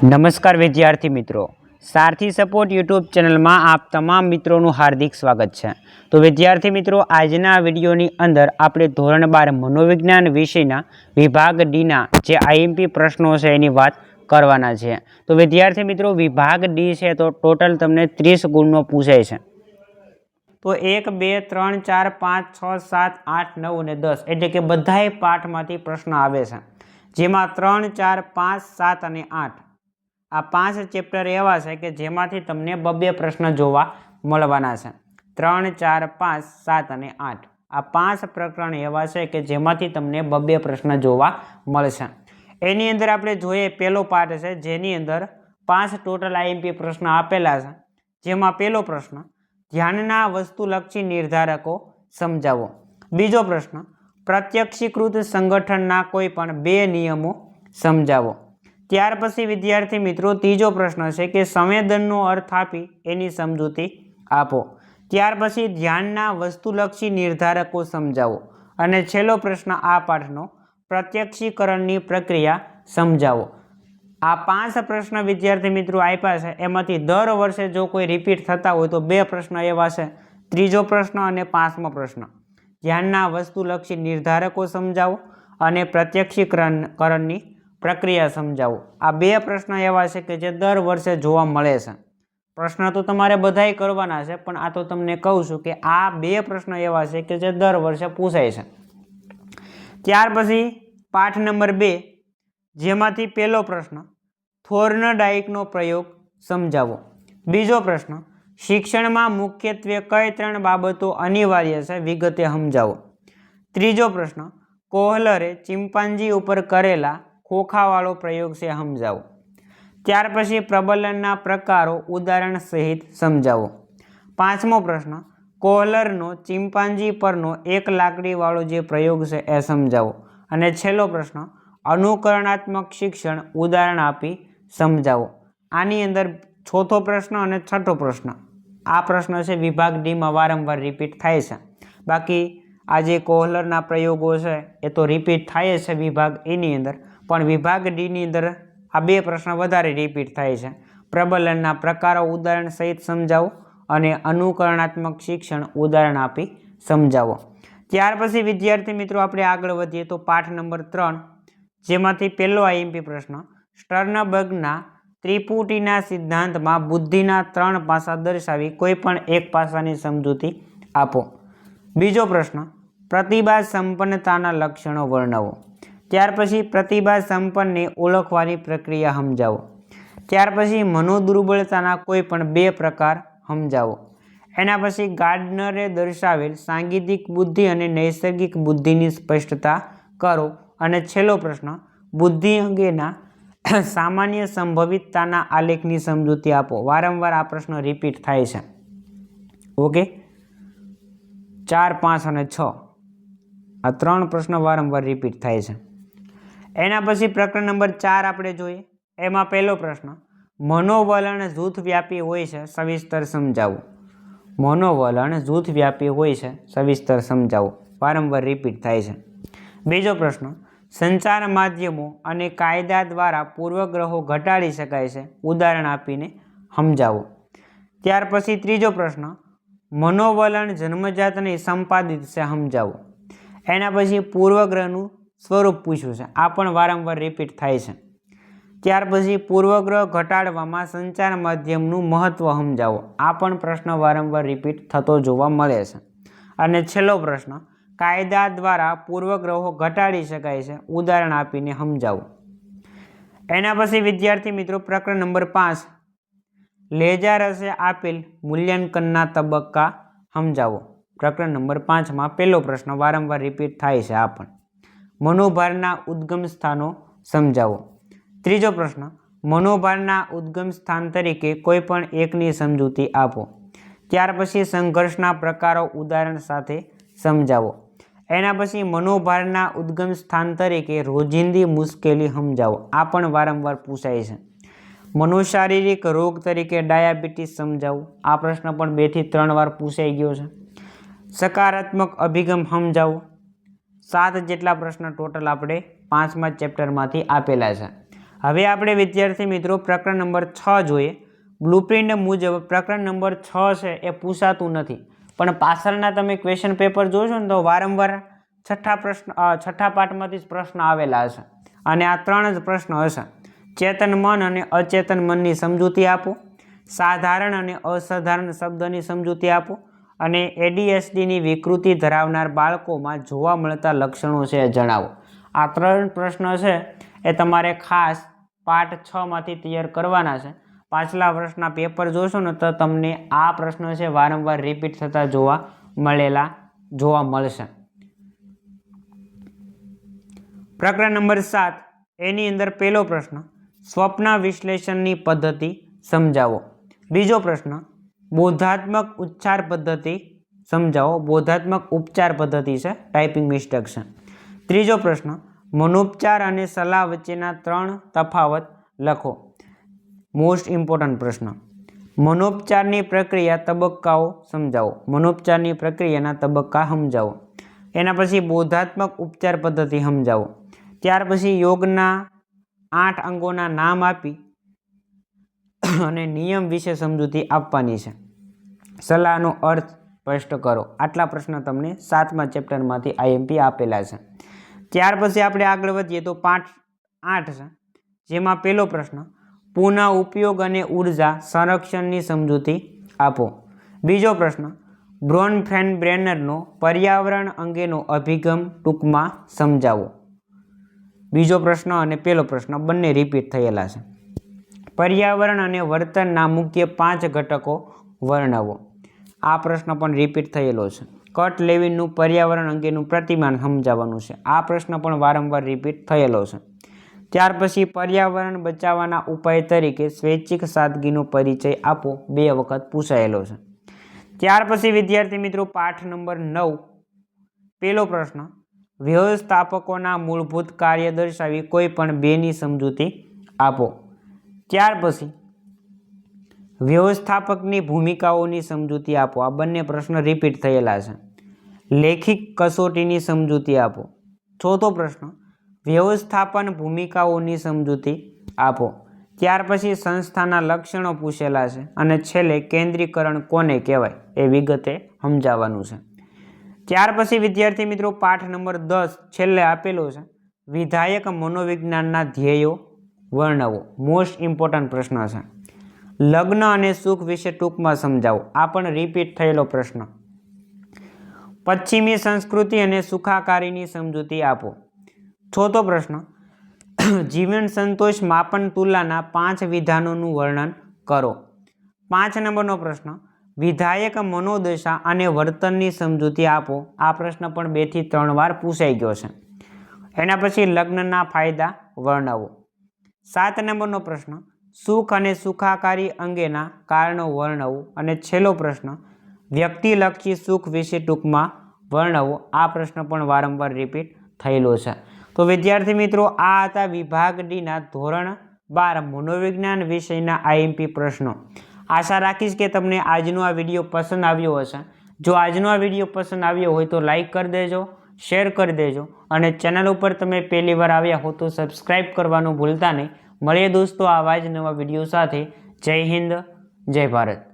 નમસ્કાર વિદ્યાર્થી મિત્રો, સારથી સપોર્ટ યુટ્યુબ ચેનલમાં આપ તમામ મિત્રોનું હાર્દિક સ્વાગત છે। તો વિદ્યાર્થી મિત્રો, આજના વિડીયોની અંદર આપણે ધોરણ 12 મનોવિજ્ઞાન વિષયના વિભાગ ડીના જે આઈએમપી પ્રશ્નો છે એની વાત કરવાના છે। તો વિદ્યાર્થી મિત્રો, વિભાગ ડી છે તો ટોટલ તમને 30 ગુણનો પૂછાય છે। તો 1, 2, 3, 4, 5, 6, 7, 8, 9 અને 10 એટલે કે બધાય પાઠમાંથી પ્રશ્ન આવે છે, જેમાં 3, 4, 5, 7 અને 8 આ 5 ચેપ્ટર એવા છે કે જેમાંથી તમને 2 પ્રશ્ન જોવા મળવાના છે। 3, 4, 5, 7 અને 8 આ 5 પ્રકરણ એવા છે કે જેમાંથી તમને 2 પ્રશ્ન જોવા મળશે। એની અંદર આપણે જોઈએ પહેલો પાઠ છે, જેની અંદર 5 ટોટલ આઈએમપી પ્રશ્ન આપેલા છે, જેમાં પહેલો પ્રશ્ન ધ્યાનના વસ્તુલક્ષી નિર્ધારકો સમજાવો। બીજો પ્રશ્ન પ્રત્યક્ષીકૃત સંગઠનના કોઈ પણ 2 નિયમો સમજાવો। ત્યાર પછી વિદ્યાર્થી મિત્રો ત્રીજો પ્રશ્ન છે કે સંવેદનનો અર્થ આપી એની સમજૂતી આપો। ત્યાર પછી ધ્યાનના વસ્તુલક્ષી નિર્ધારકો સમજાવો અને છેલ્લો પ્રશ્ન આ પાઠનો પ્રત્યક્ષીકરણની પ્રક્રિયા સમજાવો। આ 5 પ્રશ્ન વિદ્યાર્થી મિત્રો આપ્યા છે, એમાંથી દર વર્ષે જો કોઈ રિપીટ થતા હોય તો 2 પ્રશ્ન એવા છે, ત્રીજો પ્રશ્ન અને 5મો પ્રશ્ન ધ્યાનના વસ્તુલક્ષી નિર્ધારકો સમજાવો અને પ્રત્યક્ષીકરણની પ્રક્રિયા સમજાવો। આ 2 પ્રશ્ન એવા છે કે જે દર વર્ષે જોવા મળે છે। પ્રશ્ન તો તમારે બધાય કરવાના છે, પણ આ તો તમને કહું છું કે આ 2 પ્રશ્ન એવા છે કે જે દર વર્ષે પૂછાય છે। ત્યાર પછી પાઠ નંબર 2, જેમાંથી પહેલો પ્રશ્ન થોર્નડાઈકનો પ્રયોગ સમજાવો। બીજો પ્રશ્ન શિક્ષણમાં મુખ્યત્વે કઈ 3 બાબતો અનિવાર્ય છે વિગતે સમજાવો। ત્રીજો પ્રશ્ન કોહલરે ચિમ્પાન્જી ઉપર કરેલા ખોખાવાળો પ્રયોગ છે સમજાવો। ત્યાર પછી પ્રબલનના પ્રકારો ઉદાહરણ સહિત સમજાવો। 5મો પ્રશ્ન કોહલરનો ચિમ્પાન્જી પરનો એક લાકડીવાળો જે પ્રયોગ છે એ સમજાવો। અને છેલ્લો પ્રશ્ન અનુકરણાત્મક શિક્ષણ ઉદાહરણ આપી સમજાવો। આની અંદર ચોથો પ્રશ્ન અને છઠ્ઠો પ્રશ્ન આ પ્રશ્ન છે વિભાગ ડીમાં વારંવાર રિપીટ થાય છે। બાકી આ જે કોહલરના પ્રયોગો છે એ તો રિપીટ થાય છે વિભાગ એની અંદર, પણ વિભાગ ડીની અંદર આ 2 પ્રશ્ન વધારે રિપીટ થાય છે। પ્રબલનના પ્રકારો ઉદાહરણ સહિત સમજાવો અને અનુકરણાત્મક શિક્ષણ ઉદાહરણ આપી સમજાવો। ત્યાર પછી વિદ્યાર્થી મિત્રો આપણે આગળ વધીએ તો પાઠ નંબર 3, જેમાંથી પહેલો આઈએમપી પ્રશ્ન સ્ટર્નબર્ગના ત્રિપુટીના સિદ્ધાંતમાં બુદ્ધિના 3 પાસા દર્શાવી કોઈ પણ એક પાસાની સમજૂતી આપો। બીજો પ્રશ્ન પ્રતિભા સંપન્નતાના લક્ષણો વર્ણવો। ત્યાર પછી પ્રતિભા સંપન્નને ઓળખવાની પ્રક્રિયા સમજાવો। ત્યાર પછી મનોદુર્બળતાના કોઈ પણ 2 પ્રકાર સમજાવો। એના પછી ગાર્ડનરે દર્શાવેલ સાંગીતિક બુદ્ધિ અને નૈસર્ગિક બુદ્ધિની સ્પષ્ટતા કરો। અને છેલ્લો પ્રશ્ન બુદ્ધિ અંગેના સામાન્ય સંભવિતતાના આલેખની સમજૂતી આપો। વારંવાર આ પ્રશ્ન રિપીટ થાય છે। ઓકે, 4, 5 અને 6 આ 3 પ્રશ્ન વારંવાર રિપીટ થાય છે। એના પછી પ્રકરણ નંબર 4 આપણે જોઈએ, એમાં પહેલો પ્રશ્ન મનોવલણ જૂથવ્યાપી હોય છે સવિસ્તર સમજાવો। મનોવલણ જૂથવ્યાપી હોય છે સવિસ્તર સમજાવો, વારંવાર રિપીટ થાય છે। બીજો પ્રશ્ન સંચાર માધ્યમો અને કાયદા દ્વારા પૂર્વગ્રહો ઘટાડી શકાય છે ઉદાહરણ આપીને સમજાવો। ત્યાર પછી ત્રીજો પ્રશ્ન મનોવલણ જન્મજાત અને સંપાદિત છે સમજાવો। એના પછી પૂર્વગ્રહનું સ્વરૂપ પૂછ્યું છે, આ પણ વારંવાર રિપીટ થાય છે। ત્યાર પછી પૂર્વગ્રહ ઘટાડવામાં સંચાર માધ્યમનું મહત્વ સમજાવો, આ પણ પ્રશ્ન વારંવાર રિપીટ થતો જોવા મળે છે। અને છેલ્લો પ્રશ્ન કાયદા દ્વારા પૂર્વગ્રહો ઘટાડી શકાય છે ઉદાહરણ આપીને સમજાવો। એના પછી વિદ્યાર્થી મિત્રો પ્રકરણ નંબર 5 લેજારસે આપેલ મૂલ્યાંકનના તબક્કા સમજાવો। પ્રકરણ નંબર 5માં પહેલો પ્રશ્ન વારંવાર રિપીટ થાય છે, આ પણ મનોભારના ઉદ્ગમ સ્થાનો સમજાવો। ત્રીજો પ્રશ્ન મનોભારના ઉદ્ગમ સ્થાન તરીકે કોઈ પણ એકની સમજૂતી આપો। ત્યાર પછી સંઘર્ષના પ્રકારો ઉદાહરણ સાથે સમજાવો। એના પછી મનોભારના ઉદ્ગમ સ્થાન તરીકે રોજિંદી મુશ્કેલી સમજાવો, આ પણ વારંવાર પૂછાય છે। મનોશારીરિક રોગ તરીકે ડાયાબિટીસ સમજાવો, આ પ્રશ્ન પણ 2 થી 3 વાર પૂછાઈ ગયો છે। સકારાત્મક અભિગમ સમજાવો। 7 જેટલા પ્રશ્ન ટોટલ આપણે 5મા ચેપ્ટરમાંથી આપેલા છે। હવે આપણે વિદ્યાર્થી મિત્રો પ્રકરણ નંબર 6 જોઈએ. બ્લુપ્રિન્ટ મુજબ પ્રકરણ નંબર 6 છે એ પૂછાતું નથી, પણ પાછળના તમે ક્વેશ્ચન પેપર જોશો ને તો વારંવાર છઠ્ઠા પાઠમાંથી જ પ્રશ્ન આવેલા હશે, અને આ 3 જ પ્રશ્નો હશે. ચેતન મન અને અચેતન મનની સમજૂતી આપો, સાધારણ અને અસાધારણ શબ્દની સમજૂતી આપો, અને ADHDની વિકૃતિ ધરાવનાર બાળકોમાં જોવા મળતા લક્ષણો છે એ જણાવો. આ 3 પ્રશ્નો છે એ તમારે ખાસ પાઠ 6 માંથી તૈયાર કરવાના છે. પાછલા વર્ષના પેપર જોશો ને તો તમને આ પ્રશ્નો છે વારંવાર રિપીટ થતા જોવા મળશે. પ્રકરણ નંબર 7 એની અંદર પહેલો પ્રશ્ન, સ્વપ્ન વિશ્લેષણની પદ્ધતિ સમજાવો. બીજો પ્રશ્ન, બોધાત્મક ઉચ્ચાર પદ્ધતિ સમજાવો. બોધાત્મક ઉપચાર પદ્ધતિ છે, ટાઈપિંગ મિસ્ટેક છે. ત્રીજો પ્રશ્ન, મનોપચાર અને સલાહ વચ્ચેના 3 તફાવત લખો. મોસ્ટ ઇમ્પોર્ટન્ટ પ્રશ્ન. મનોપચારની પ્રક્રિયા તબક્કાઓ સમજાવો. મનોપચારની પ્રક્રિયાના તબક્કા સમજાવો. એના પછી બોધાત્મક ઉપચાર પદ્ધતિ સમજાવો. ત્યાર પછી યોગના 8 અંગોના નામ આપી અને નિયમ વિશે સમજૂતી આપવાની છે. સલાહનો અર્થ સ્પષ્ટ કરો. આટલા પ્રશ્ન તમને 7મા ચેપ્ટરમાંથી IMP આપેલા છે. ત્યાર પછી આપણે આગળ વધીએ તો પાઠ 8 છે, જેમાં પહેલો પ્રશ્ન, પુનઃ ઉપયોગ અને ઉર્જા સંરક્ષણની સમજૂતી આપો. બીજો પ્રશ્ન, બ્રોનફેન્બ્રેનરનો પર્યાવરણ અંગેનો અભિગમ ટૂંકમાં સમજાવો. બીજો પ્રશ્ન અને પહેલો પ્રશ્ન બંને રિપીટ થયેલા છે. પર્યાવરણ અને વર્તનના મુખ્ય 5 ઘટકો વર્ણવો. આ પ્રશ્ન પણ રિપીટ થયેલો છે. કટ લેવિનનું પર્યાવરણ અંગેનું પ્રતિમાન સમજાવવાનું છે. આ પ્રશ્ન પણ વારંવાર રિપીટ થયેલો છે. ત્યાર પછી પર્યાવરણ બચાવવાના ઉપાય તરીકે સ્વૈચ્છિક સાદગીનો પરિચય આપો. 2 વખત પૂછાયેલો છે. ત્યાર પછી વિદ્યાર્થી મિત્રો પાઠ નંબર 9 પહેલો પ્રશ્ન, વ્યવસ્થાપકોના મૂળભૂત કાર્ય દર્શાવી કોઈ પણ 2ની સમજૂતી આપો. ત્યાર પછી વ્યવસ્થાપકની ભૂમિકાઓની સમજૂતી આપો. આ બંને પ્રશ્ન રિપીટ થયેલા છે. લેખિક કસોટીની સમજૂતી આપો. ચોથો પ્રશ્ન, વ્યવસ્થાપન ભૂમિકાઓની સમજૂતી આપો. ત્યાર પછી સંસ્થાના લક્ષણો પૂછેલા છે, અને છેલ્લે કેન્દ્રીકરણ કોને કહેવાય એ વિગતે સમજાવવાનું છે. ત્યાર પછી વિદ્યાર્થી મિત્રો પાઠ નંબર 10 છેલ્લે આપેલો છે, વિધાયક મનોવિજ્ઞાનના ધ્યેયો વર્ણવો. મોસ્ટ ઇમ્પોર્ટન્ટ પ્રશ્ન છે. લગ્ન અને સુખ વિશે ટૂંકમાં સમજાવો. આ પણ રિપીટ થયેલો પ્રશ્ન. પશ્ચિમી સંસ્કૃતિ અને સુખાકારીની સમજૂતી આપો. ચોથો પ્રશ્ન, જીવન સંતોષ માપન તુલનાના 5 વિધાનોનું વર્ણન કરો. 5 નંબરનો પ્રશ્ન, વિધાયક મનોદશા અને વર્તનની સમજૂતી આપો. આ પ્રશ્ન પણ 2 થી 3 વાર પૂછાઈ ગયો છે. એના પછી લગ્નના ફાયદા વર્ણવો. 7 નંબરનો પ્રશ્ન, સુખ અને સુખાકારી અંગેના કારણો વર્ણવો. અને છેલ્લો પ્રશ્ન, વ્યક્તિલક્ષી સુખ વિશે ટૂંકમાં વર્ણવો. આ પ્રશ્ન પણ વારંવાર રિપીટ થયેલો છે. તો વિદ્યાર્થી મિત્રો આ હતા વિભાગ ડીના ધોરણ 12 મનોવિજ્ઞાન વિષયના IMP પ્રશ્નો. આશા રાખીશ કે તમને આજનો આ વિડીયો પસંદ આવ્યો હશે. જો આજનો આ વિડીયો પસંદ આવ્યો હોય તો લાઈક કરી દેજો, શેર કરી દેજો, અને ચેનલ ઉપર તમે પહેલી વાર આવ્યા હો તો સબસ્ક્રાઈબ કરવાનું ભૂલતા નહીં. મળીએ દોસ્તો આવા જ નવા વિડીયો સાથે. જય હિન્દ, જય ભારત.